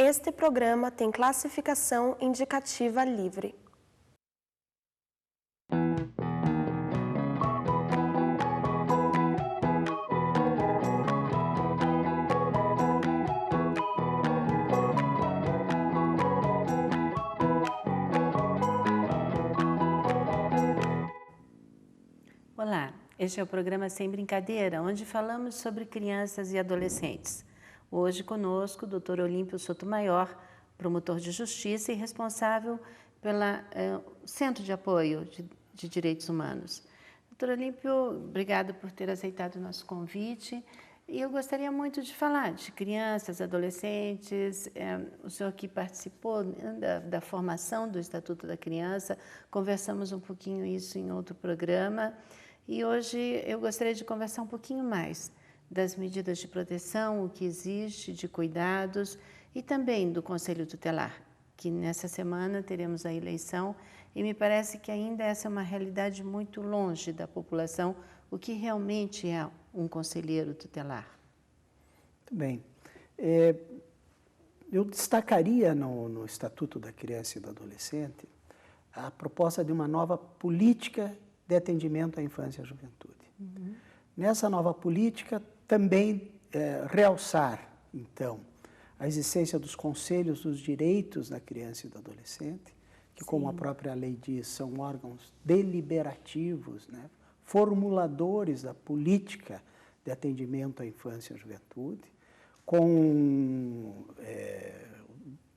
Este programa tem classificação indicativa livre. Olá, este é o programa Sem Brincadeira, onde falamos sobre crianças e adolescentes. Hoje conosco o Dr. Olímpio Sotomayor, promotor de justiça e responsável pelo Centro de Apoio de Direitos Humanos. Dr. Olímpio, obrigado por ter aceitado o nosso convite. E eu gostaria muito de falar de crianças, adolescentes, o senhor que participou da formação do Estatuto da Criança, conversamos um pouquinho isso em outro programa. E hoje eu gostaria de conversar um pouquinho mais das medidas de proteção, o que existe de cuidados e também do Conselho Tutelar, que nessa semana teremos a eleição e me parece que ainda essa é uma realidade muito longe da população, o que realmente é um conselheiro tutelar. Muito bem. Eu destacaria no Estatuto da Criança e do Adolescente a proposta de uma nova política de atendimento à infância e à juventude. Uhum. Nessa nova política, também realçar, então, a existência dos conselhos dos direitos da criança e do adolescente, que, como a própria lei diz, são órgãos deliberativos, né, formuladores da política de atendimento à infância e à juventude,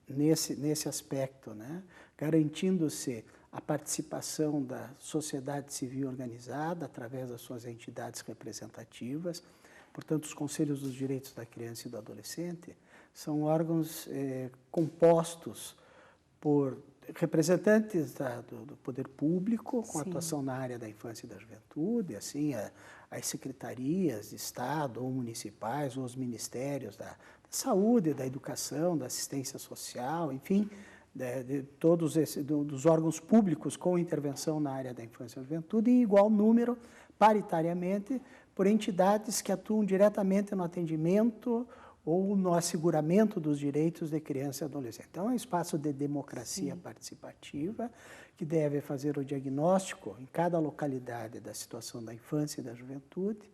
nesse aspecto, né, garantindo-se a participação da sociedade civil organizada através das suas entidades representativas. Portanto, os Conselhos dos Direitos da Criança e do Adolescente são órgãos compostos por representantes do poder público, com atuação na área da infância e da juventude, assim, as secretarias de Estado ou municipais, ou os ministérios da saúde, da educação, da assistência social, enfim, de todos dos órgãos públicos com intervenção na área da infância e juventude, em igual número, paritariamente, por entidades que atuam diretamente no atendimento ou no asseguramento dos direitos de criança e adolescente. Então, é um espaço de democracia participativa que deve fazer o diagnóstico em cada localidade da situação da infância e da juventude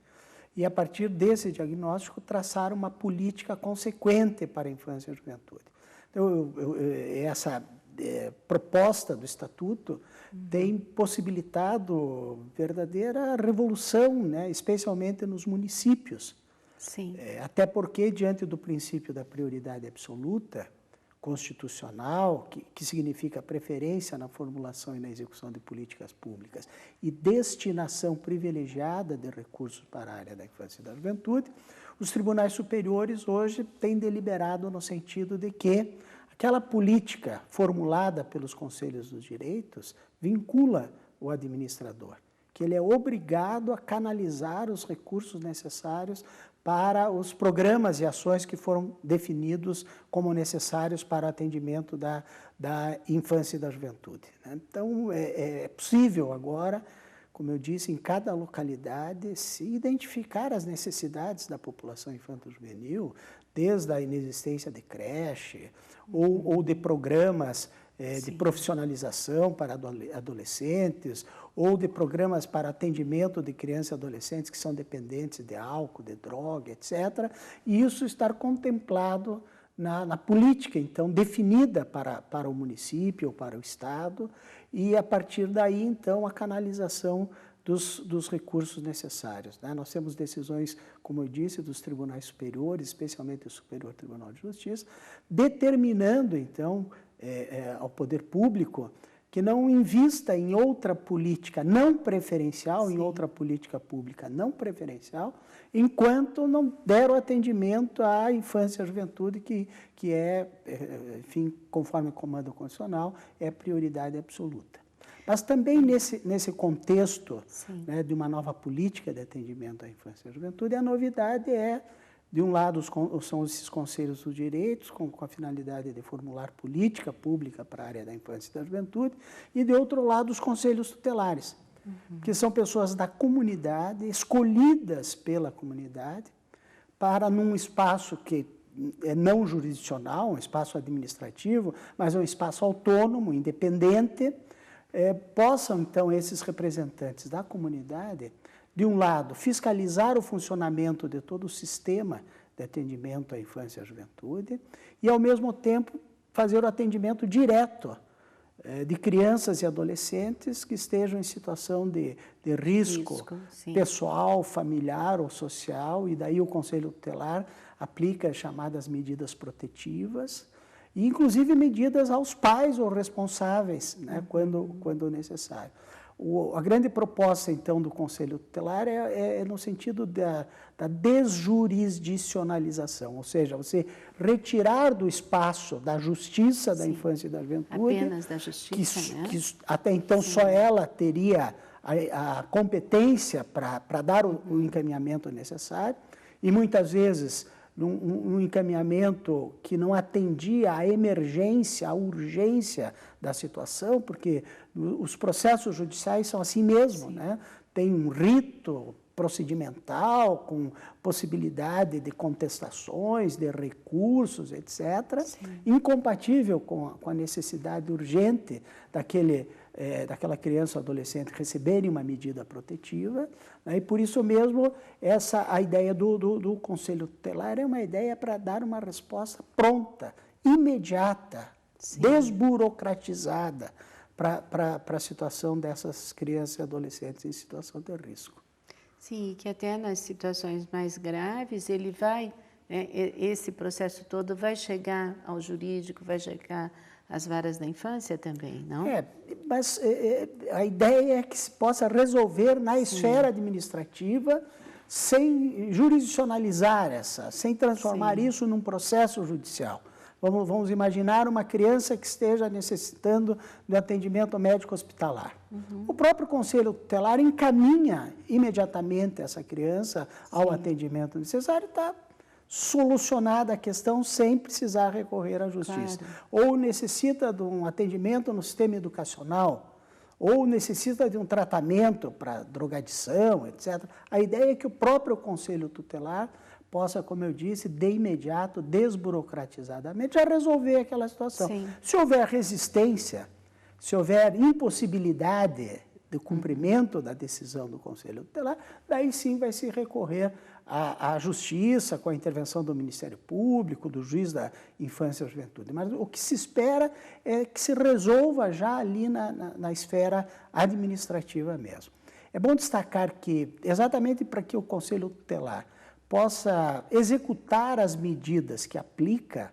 e, a partir desse diagnóstico, traçar uma política consequente para a infância e a juventude. Então, essa proposta do Estatuto tem possibilitado verdadeira revolução, né, especialmente nos municípios. Sim. Até porque, diante do princípio da prioridade absoluta, constitucional, que significa preferência na formulação e na execução de políticas públicas e destinação privilegiada de recursos para a área da infância e da juventude, os tribunais superiores hoje têm deliberado no sentido de que aquela política formulada pelos Conselhos dos Direitos vincula o administrador, que ele é obrigado a canalizar os recursos necessários para os programas e ações que foram definidos como necessários para o atendimento da infância e da juventude. Então, é possível agora, como eu disse, em cada localidade, se identificar as necessidades da população infanto-juvenil, desde a inexistência de creche ou de programas de profissionalização para adolescentes, ou de programas para atendimento de crianças e adolescentes que são dependentes de álcool, de droga, etc. E isso estar contemplado na política, então, definida para o município ou para o Estado, e, a partir daí, então, a canalização dos recursos necessários, né? Nós temos decisões, como eu disse, dos tribunais superiores, especialmente o Superior Tribunal de Justiça, determinando, então, ao poder público que não invista em outra política não preferencial, em outra política pública não preferencial, enquanto não der o atendimento à infância e à juventude, que é, enfim, conforme o comando constitucional, é prioridade absoluta. Mas também nesse contexto, né, de uma nova política de atendimento à infância e à juventude, a novidade é, de um lado, são esses conselhos dos direitos, com a finalidade de formular política pública para a área da infância e da juventude, e, de outro lado, os conselhos tutelares, que são pessoas da comunidade, escolhidas pela comunidade, para, num espaço que não jurisdicional, um espaço administrativo, mas é um espaço autônomo, independente, possam, então, esses representantes da comunidade, de um lado, fiscalizar o funcionamento de todo o sistema de atendimento à infância e à juventude e, ao mesmo tempo, fazer o atendimento direto de crianças e adolescentes que estejam em situação de risco pessoal, familiar ou social, e daí o Conselho Tutelar aplica as chamadas medidas protetivas, e inclusive medidas aos pais ou responsáveis, né, quando necessário. A grande proposta, então, do Conselho Tutelar é no sentido da desjurisdicionalização, ou seja, você retirar do espaço da justiça da infância e da juventude, apenas da justiça, que até então só ela teria a competência para dar o encaminhamento necessário, e muitas vezes um encaminhamento que não atendia à emergência, à urgência da situação, porque os processos judiciais são assim mesmo, né? Tem um rito procedimental, com possibilidade de contestações, de recursos, etc., incompatível com a necessidade urgente daquela criança ou adolescente receberem uma medida protetiva, né? E por isso mesmo a ideia do Conselho Tutelar é uma ideia para dar uma resposta pronta, imediata, desburocratizada para a situação dessas crianças e adolescentes em situação de risco. Sim, que até nas situações mais graves, esse processo todo vai chegar ao jurídico, vai chegar às varas da infância também, não? Mas a ideia é que se possa resolver na esfera administrativa sem jurisdicionalizar sem transformar isso num processo judicial. Vamos imaginar uma criança que esteja necessitando de atendimento médico hospitalar. O próprio Conselho Tutelar encaminha imediatamente essa criança ao atendimento necessário e está solucionada a questão sem precisar recorrer à justiça. Claro. Ou necessita de um atendimento no sistema educacional, ou necessita de um tratamento para drogadição, etc. A ideia é que o próprio Conselho Tutelar possa, como eu disse, de imediato, desburocratizadamente, já resolver aquela situação. Se houver resistência, se houver impossibilidade do cumprimento da decisão do Conselho Tutelar, daí sim vai se recorrer à Justiça, com a intervenção do Ministério Público, do Juiz da Infância e Juventude. Mas o que se espera é que se resolva já ali na esfera administrativa mesmo. É bom destacar que, exatamente para que o Conselho Tutelar possa executar as medidas que aplica,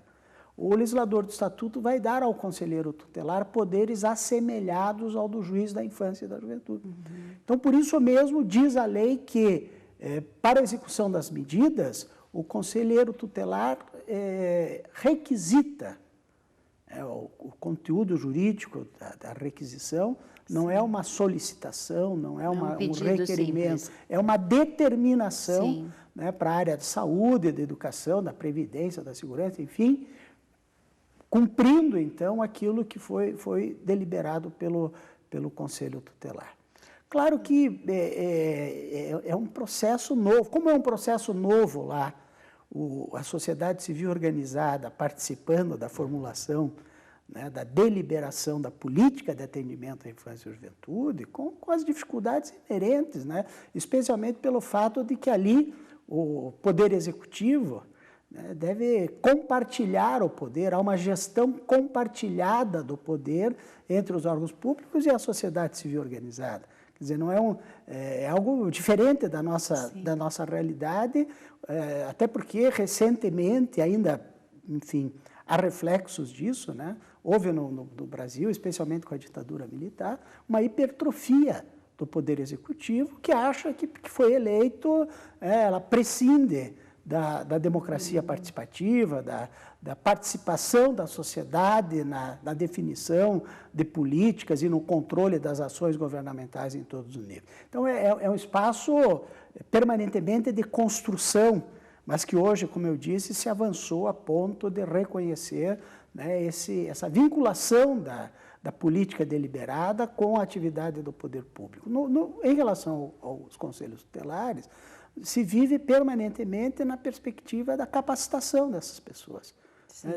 o legislador do Estatuto vai dar ao conselheiro tutelar poderes assemelhados ao do juiz da infância e da juventude. Então, por isso mesmo, diz a lei que, para a execução das medidas, o conselheiro tutelar requisita o conteúdo jurídico da requisição, não é uma solicitação, não é um requerimento, simples. É uma determinação, né, para a área de saúde, da educação, da previdência, da segurança, enfim, cumprindo, então, aquilo que foi deliberado pelo Conselho Tutelar. Claro que é um processo novo. Como é um processo novo lá, a sociedade civil organizada participando da formulação, né, da deliberação da política de atendimento à infância e à juventude, com as dificuldades inerentes, né, especialmente pelo fato de que ali o Poder Executivo, né, deve compartilhar o poder, há uma gestão compartilhada do poder entre os órgãos públicos e a sociedade civil organizada. Quer dizer, não é algo diferente da nossa realidade, até porque recentemente ainda, enfim, há reflexos disso, né? Houve no Brasil, especialmente com a ditadura militar, uma hipertrofia do Poder Executivo que acha que foi eleito, ela prescinde da democracia participativa, da participação da sociedade na definição de políticas e no controle das ações governamentais em todos os níveis. Então, é um espaço permanentemente de construção, mas que hoje, como eu disse, se avançou a ponto de reconhecer, né, essa vinculação da política deliberada com a atividade do poder público. Em relação aos conselhos tutelares, se vive permanentemente na perspectiva da capacitação dessas pessoas.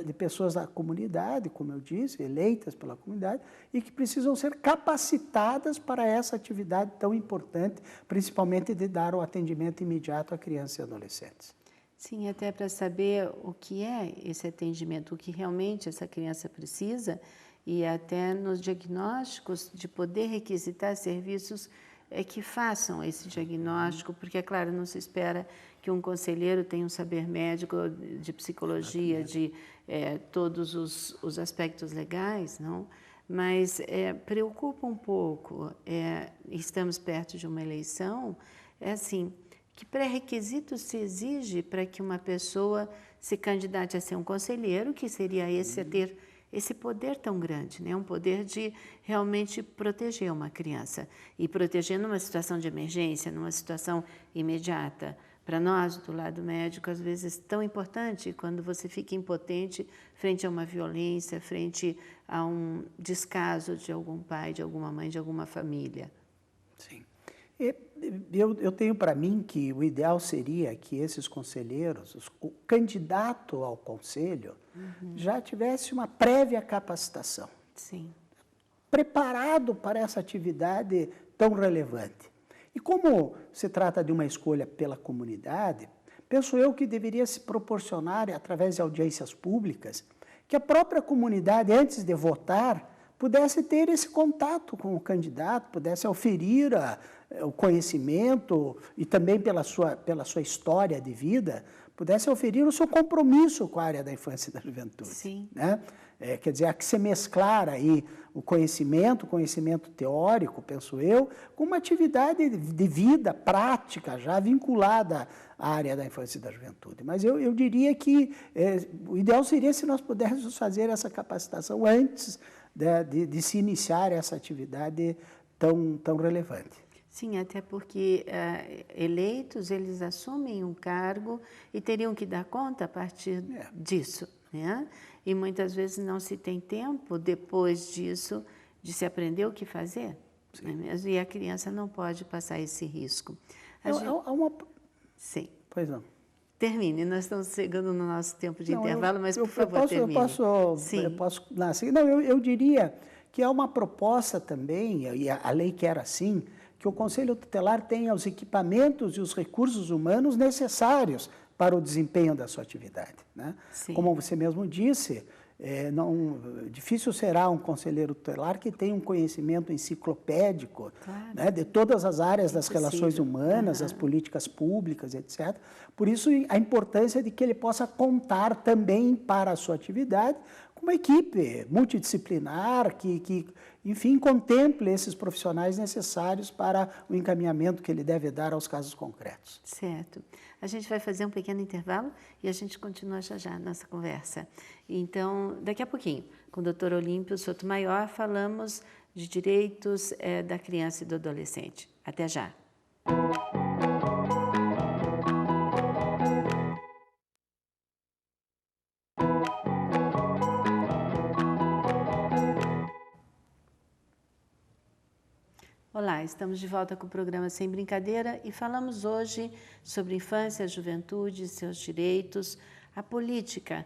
De pessoas da comunidade, como eu disse, eleitas pela comunidade, e que precisam ser capacitadas para essa atividade tão importante, principalmente de dar o atendimento imediato a crianças e adolescentes. Sim, até para saber o que é esse atendimento, o que realmente essa criança precisa, e até nos diagnósticos de poder requisitar serviços que façam esse diagnóstico, porque, é claro, não se espera que um conselheiro tenha um saber médico de psicologia, de todos os aspectos legais, não? Mas preocupa um pouco, estamos perto de uma eleição, assim, que pré-requisitos se exige para que uma pessoa se candidate a ser um conselheiro, que seria esse a ter esse poder tão grande, né? Um poder de realmente proteger uma criança. E proteger numa situação de emergência, numa situação imediata. Para nós, do lado médico, às vezes é tão importante quando você fica impotente frente a uma violência, frente a um descaso de algum pai, de alguma mãe, de alguma família. Sim. Eu tenho para mim que o ideal seria que esses conselheiros, o candidato ao conselho, já tivesse uma prévia capacitação. Sim. Preparado para essa atividade tão relevante. E como se trata de uma escolha pela comunidade, penso eu que deveria se proporcionar, através de audiências públicas, que a própria comunidade, antes de votar, pudesse ter esse contato com o candidato, pudesse oferir o conhecimento e também pela sua história de vida, pudesse oferir o seu compromisso com a área da infância e da juventude. Sim. Né? Quer dizer, há que se mesclar aí o conhecimento teórico, penso eu, com uma atividade de vida prática, já vinculada à área da infância e da juventude. Mas eu diria que o ideal seria se nós pudéssemos fazer essa capacitação antes de se iniciar essa atividade tão relevante. Sim, até porque eleitos, eles assumem um cargo e teriam que dar conta a partir disso, né? E muitas vezes não se tem tempo, depois disso, de se aprender o que fazer. Não é mesmo? E a criança não pode passar esse risco. Sim. Pois não. Termine, nós estamos chegando no nosso tempo de intervalo, mas por favor, termine. Eu diria que é uma proposta também, e a lei quer assim, que o Conselho Tutelar tenha os equipamentos e os recursos humanos necessários para o desempenho da sua atividade. Né? Como você mesmo disse, difícil será um conselheiro tutelar que tenha um conhecimento enciclopédico, né, de todas as áreas das relações humanas, das políticas públicas, etc. Por isso, a importância de que ele possa contar também para a sua atividade com uma equipe multidisciplinar que, enfim, contemple esses profissionais necessários para o encaminhamento que ele deve dar aos casos concretos. Certo. A gente vai fazer um pequeno intervalo e a gente continua já a nossa conversa. Então, daqui a pouquinho, com o Dr. Olímpio Sotomayor, falamos de direitos da criança e do adolescente. Até já. Olá, estamos de volta com o programa Sem Brincadeira e falamos hoje sobre infância, juventude, seus direitos, a política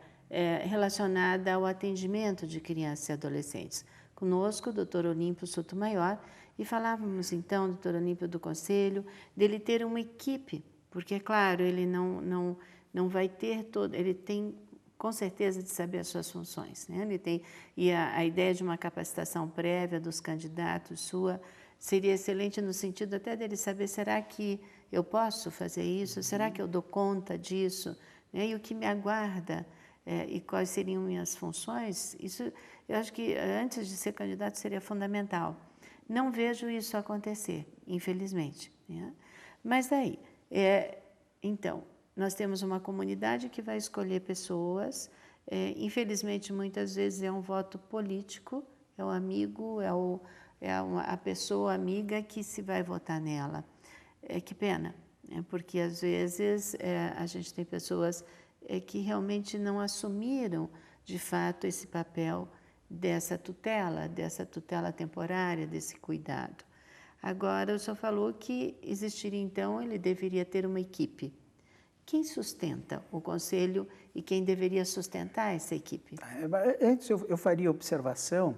relacionada ao atendimento de crianças e adolescentes. Conosco, o Dr. Olímpio Sotomayor, e falávamos então, Dr. Olímpio, do Conselho, dele ter uma equipe, porque, é claro, ele não vai ter todo, ele tem com certeza de saber as suas funções, né? Ele tem, e a ideia de uma capacitação prévia dos candidatos sua seria excelente no sentido até dele saber, será que eu posso fazer isso? Será que eu dou conta disso? Né? E o que me aguarda? E quais seriam minhas funções? Isso, eu acho que antes de ser candidato seria fundamental. Não vejo isso acontecer, infelizmente. Né? Mas daí, então, nós temos uma comunidade que vai escolher pessoas, infelizmente muitas vezes é um voto político, é o amigo, a pessoa amiga que se vai votar nela. Que pena, né? Porque às vezes a gente tem pessoas que realmente não assumiram de fato esse papel dessa tutela temporária, desse cuidado. Agora, o senhor falou que existiria, então, ele deveria ter uma equipe. Quem sustenta o conselho e quem deveria sustentar essa equipe? Antes eu faria observação,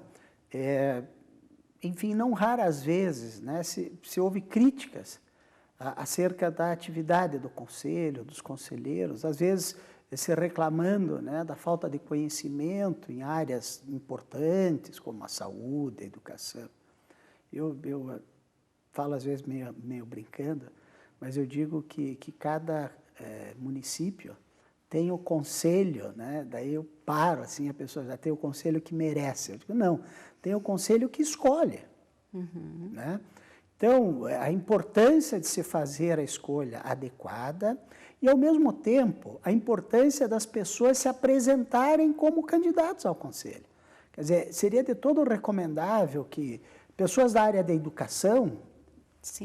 enfim, não raras vezes, né, se houve críticas acerca da atividade do conselho, dos conselheiros, às vezes se reclamando, né, da falta de conhecimento em áreas importantes como a saúde, a educação. Eu falo às vezes meio brincando, mas eu digo que cada município tem o conselho, né? Daí eu paro, assim, a pessoa já tem o conselho que merece. Eu digo, não, tem o conselho que escolhe. Né? Então, a importância de se fazer a escolha adequada e, ao mesmo tempo, a importância das pessoas se apresentarem como candidatos ao conselho. Quer dizer, seria de todo recomendável que pessoas da área da educação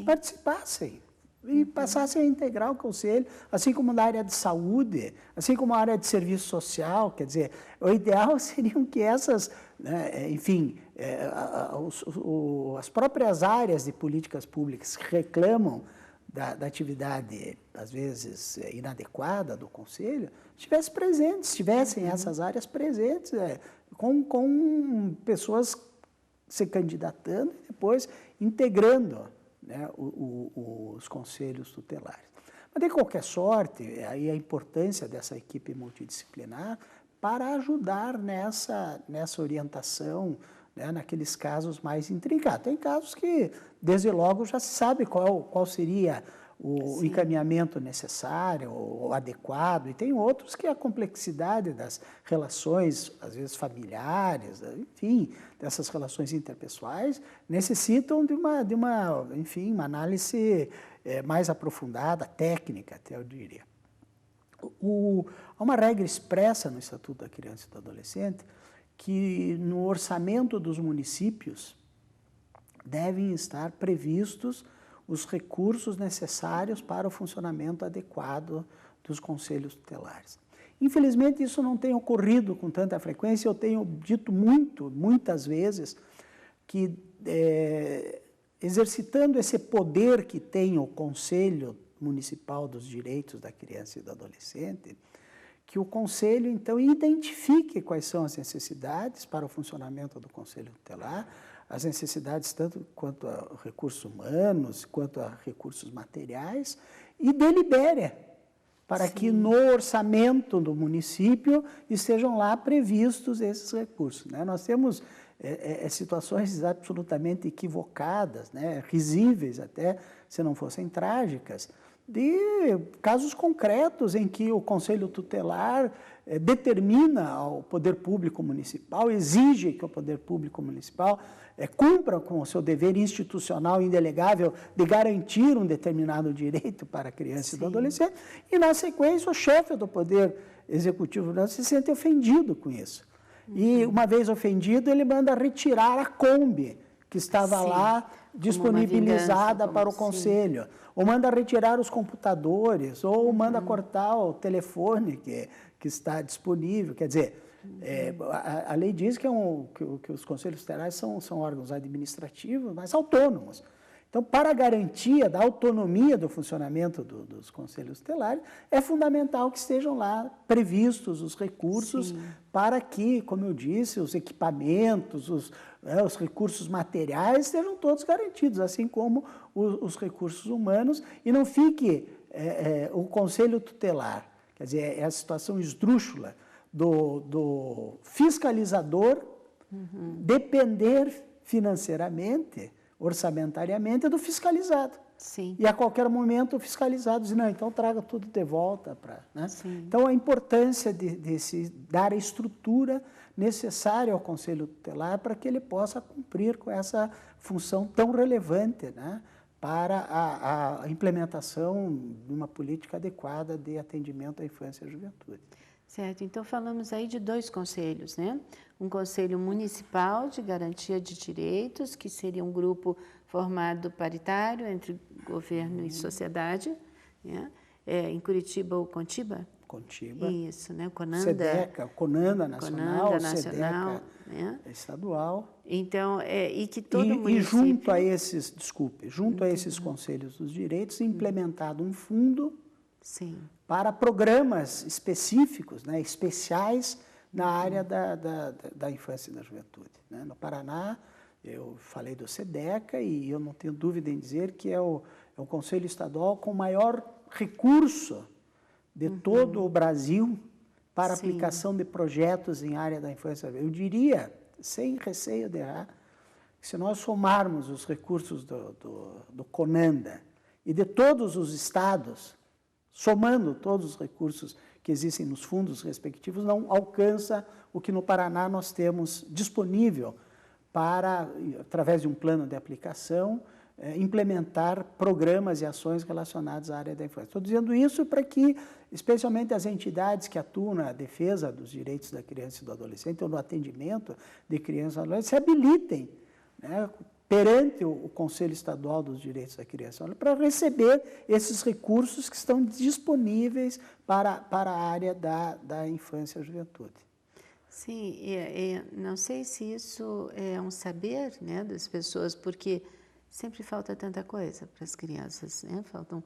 participassem e passassem a integrar o conselho, assim como na área de saúde, assim como na área de serviço social. Quer dizer, o ideal seria que essas, né, enfim, as próprias áreas de políticas públicas que reclamam da atividade, às vezes, inadequada do conselho, estivessem essas áreas presentes, com pessoas se candidatando e depois integrando, né, os conselhos tutelares. Mas, de qualquer sorte, aí a importância dessa equipe multidisciplinar para ajudar nessa orientação, né, naqueles casos mais intricados. Tem casos que, desde logo, já se sabe qual seria o encaminhamento necessário, o adequado, e tem outros que a complexidade das relações, às vezes familiares, enfim, dessas relações interpessoais, necessitam de uma enfim, uma análise mais aprofundada, técnica, até eu diria. Há uma regra expressa no Estatuto da Criança e do Adolescente que no orçamento dos municípios devem estar previstos os recursos necessários para o funcionamento adequado dos conselhos tutelares. Infelizmente, isso não tem ocorrido com tanta frequência. Eu tenho dito muitas vezes, que exercitando esse poder que tem o Conselho Municipal dos Direitos da Criança e do Adolescente, que o Conselho, então, identifique quais são as necessidades para o funcionamento do Conselho Tutelar, as necessidades tanto quanto a recursos humanos, quanto a recursos materiais, e delibere para que no orçamento do município estejam lá previstos esses recursos. Né? Nós temos situações absolutamente equivocadas, né? Risíveis até, se não fossem trágicas, de casos concretos em que o Conselho Tutelar determina ao Poder Público Municipal, exige que o Poder Público Municipal cumpra com o seu dever institucional indelegável de garantir um determinado direito para a criança e do adolescente, e, na sequência, o chefe do Poder Executivo se sente ofendido com isso. E, uma vez ofendido, ele manda retirar a Kombi que estava lá disponibilizada para o Conselho, ou manda retirar os computadores, ou manda cortar o telefone que está disponível. Quer dizer, a lei diz que os conselhos tutelares são órgãos administrativos, mas autônomos. Então, para a garantia da autonomia do funcionamento dos conselhos tutelares, é fundamental que estejam lá previstos os recursos para que, como eu disse, os equipamentos, os recursos materiais estejam todos garantidos, assim como os recursos humanos, e não fique o conselho tutelar, quer dizer, é a situação esdrúxula do fiscalizador depender financeiramente, orçamentariamente, é do fiscalizado. E a qualquer momento o fiscalizado diz, não, então traga tudo de volta. Né? Então, a importância de se dar a estrutura necessária ao Conselho Tutelar para que ele possa cumprir com essa função tão relevante, né, para a implementação de uma política adequada de atendimento à infância e à juventude. Certo, então falamos aí de dois conselhos, né? Um conselho municipal de garantia de direitos, que seria um grupo formado paritário entre governo e sociedade, né? Em Curitiba ou Contiba? Contiba. Isso, né? Conanda. SEDECA, Conanda Nacional, Conanda Nacional, SEDECA né? estadual. Então, e que todo E município... junto a esses, junto a esses conselhos dos direitos, implementado um fundo Sim. para programas específicos, né, especiais na área da infância e da juventude. Né? No Paraná, eu falei do SEDECA e eu não tenho dúvida em dizer que é o Conselho Estadual com maior recurso de todo o Brasil para Sim. aplicação de projetos em área da infância. Eu diria, sem receio de errar, que se nós somarmos os recursos do Conanda e de todos os estados, somando todos os recursos que existem nos fundos respectivos, não alcança o que no Paraná nós temos disponível para, através de um plano de aplicação, implementar programas e ações relacionados à área da infância. Estou dizendo isso para que, especialmente as entidades que atuam na defesa dos direitos da criança e do adolescente, ou no atendimento de crianças e adolescentes, se habilitem, né, perante o Conselho Estadual dos Direitos da Criança, para receber esses recursos que estão disponíveis para a área da infância e juventude. Sim, não sei se isso é um saber, né, das pessoas, porque sempre falta tanta coisa para as crianças, né? Faltam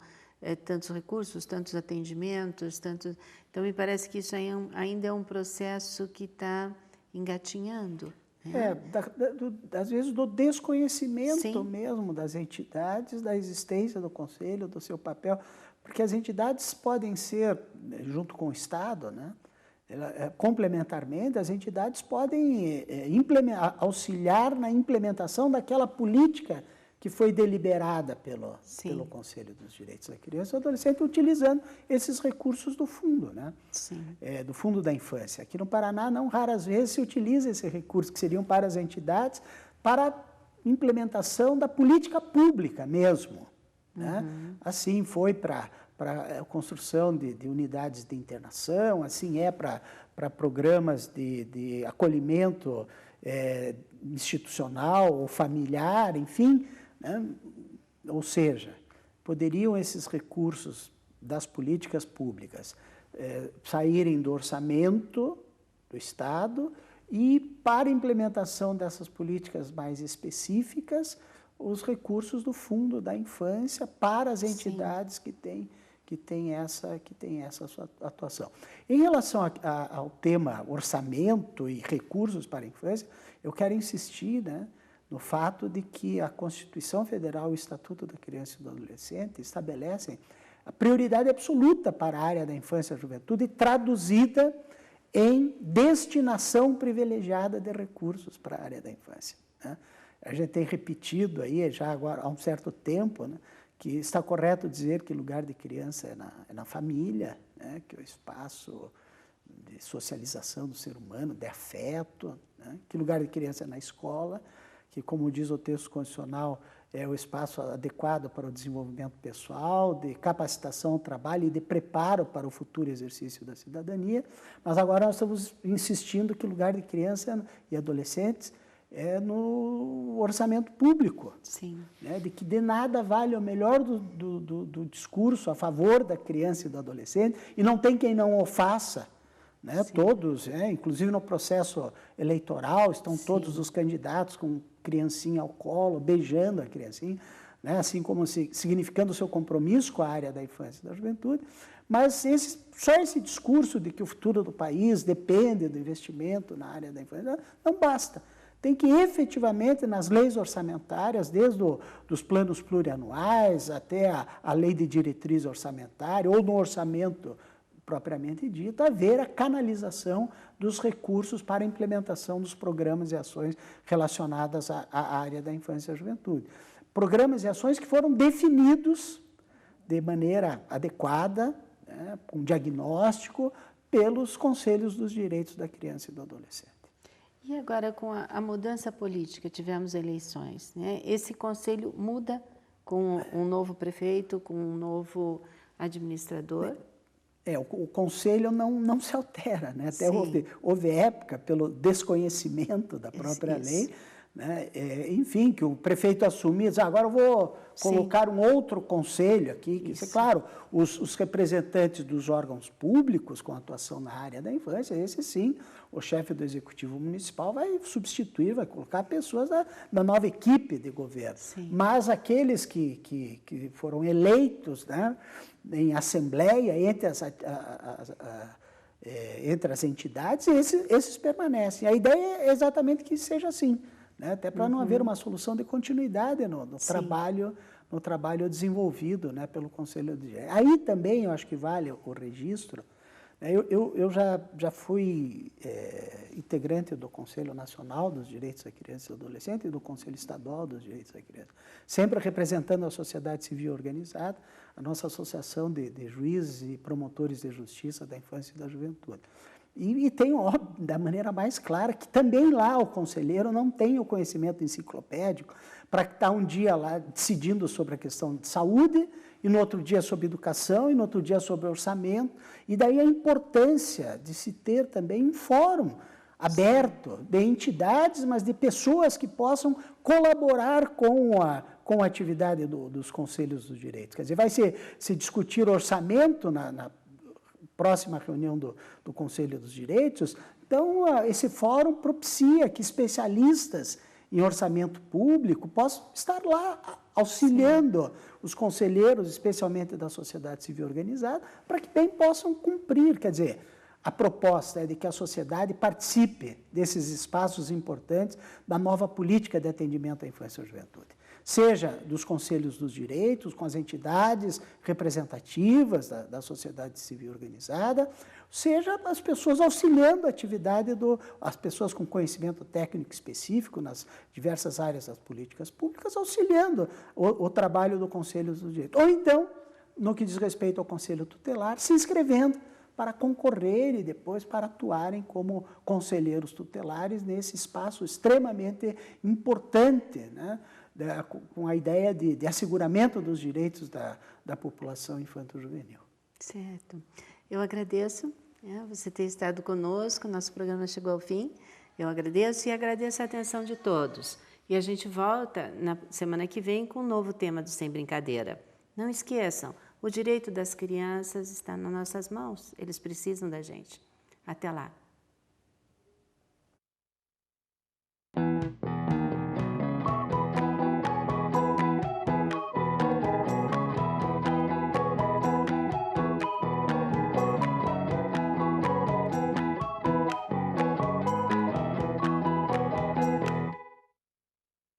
tantos recursos, tantos atendimentos, tantos... Então, me parece que isso ainda é um processo que está engatinhando. Né? Às vezes do desconhecimento Sim. mesmo das entidades, da existência do Conselho, do seu papel, porque as entidades podem ser, junto com o Estado, né? Complementarmente, as entidades podem auxiliar na implementação daquela política que foi deliberada pelo Conselho dos Direitos da Criança e do Adolescente, utilizando esses recursos do fundo, né? Sim. Do Fundo da Infância. Aqui no Paraná, não raras vezes se utiliza esse recurso, que seriam para as entidades, para a implementação da política pública mesmo. Né? Assim foi para a construção de unidades de internação, assim é para programas de acolhimento institucional ou familiar, enfim. Né? Ou seja, poderiam esses recursos das políticas públicas saírem do orçamento do Estado e, para a implementação dessas políticas mais específicas, os recursos do Fundo da Infância para as entidades que têm essa sua atuação. Em relação ao tema orçamento e recursos para a infância, eu quero insistir, né, no fato de que a Constituição Federal e o Estatuto da Criança e do Adolescente estabelecem a prioridade absoluta para a área da infância e juventude, traduzida em destinação privilegiada de recursos para a área da infância. Né? A gente tem repetido aí, já agora há um certo tempo, né, que está correto dizer que lugar de criança é na família, né, que é o espaço de socialização do ser humano, de afeto, né, que lugar de criança é na escola, que, como diz o texto constitucional, é o espaço adequado para o desenvolvimento pessoal, de capacitação ao trabalho e de preparo para o futuro exercício da cidadania. Mas agora nós estamos insistindo que o lugar de criança e adolescentes é no orçamento público. Sim. Né? De que de nada vale o melhor do discurso a favor da criança e do adolescente, e não tem quem não o faça. Né? Todos, inclusive no processo eleitoral, estão todos os candidatos com criancinha ao colo, beijando a criancinha, né? Assim como significando o seu compromisso com a área da infância e da juventude. Mas só esse discurso de que o futuro do país depende do investimento na área da infância não basta. Tem que efetivamente, nas leis orçamentárias, desde dos planos plurianuais até a lei de diretriz orçamentária, ou no orçamento propriamente dito, haver a canalização dos recursos para a implementação dos programas e ações relacionadas à área da infância e da juventude. Programas e ações que foram definidos de maneira adequada, né, com diagnóstico, pelos conselhos dos direitos da criança e do adolescente. E agora, com a mudança política, tivemos eleições, né? Esse conselho muda com um novo prefeito, com um novo administrador? O conselho não se altera, né? Até houve época, pelo desconhecimento da própria lei, né? Enfim, que o prefeito assume e diz, agora eu vou colocar um outro conselho aqui, que, claro, os representantes dos órgãos públicos com atuação na área da infância, esse sim, o chefe do executivo municipal vai substituir, vai colocar pessoas da nova equipe de governo. Sim. Mas aqueles que foram eleitos, né, em assembleia entre as entidades, esses permanecem. A ideia é exatamente que seja assim, né? Até para não haver uma solução de continuidade no trabalho desenvolvido, né, pelo Conselho de Direito. Aí também eu acho que vale o registro. Eu já fui integrante do Conselho Nacional dos Direitos da Criança e do Adolescente e do Conselho Estadual dos Direitos da Criança, sempre representando a sociedade civil organizada, a nossa associação de juízes e promotores de justiça da infância e da juventude. E tenho, óbvio, da maneira mais clara, que também lá o conselheiro não tem o conhecimento enciclopédico para estar um dia lá decidindo sobre a questão de saúde, e no outro dia sobre educação, e no outro dia sobre orçamento. E daí a importância de se ter também um fórum aberto de entidades, mas de pessoas que possam colaborar com a atividade dos conselhos dos direitos. Quer dizer, vai se discutir orçamento na próxima reunião do Conselho dos Direitos, então esse fórum propicia que especialistas em orçamento público possam estar lá auxiliando os conselheiros, especialmente da sociedade civil organizada, para que bem possam cumprir. Quer dizer, a proposta é de que a sociedade participe desses espaços importantes da nova política de atendimento à infância e à juventude. Seja dos conselhos dos direitos, com as entidades representativas da sociedade civil organizada, seja as pessoas auxiliando a atividade as pessoas com conhecimento técnico específico nas diversas áreas das políticas públicas, auxiliando o trabalho do Conselho dos Direitos. Ou então, no que diz respeito ao Conselho Tutelar, se inscrevendo para concorrer e depois para atuarem como conselheiros tutelares nesse espaço extremamente importante, né? Com a ideia de asseguramento dos direitos da população infanto-juvenil. Certo. Eu agradeço você ter estado conosco, nosso programa chegou ao fim. Eu agradeço e agradeço a atenção de todos. E a gente volta na semana que vem com um novo tema do Sem Brincadeira. Não esqueçam, o direito das crianças está nas nossas mãos, eles precisam da gente. Até lá.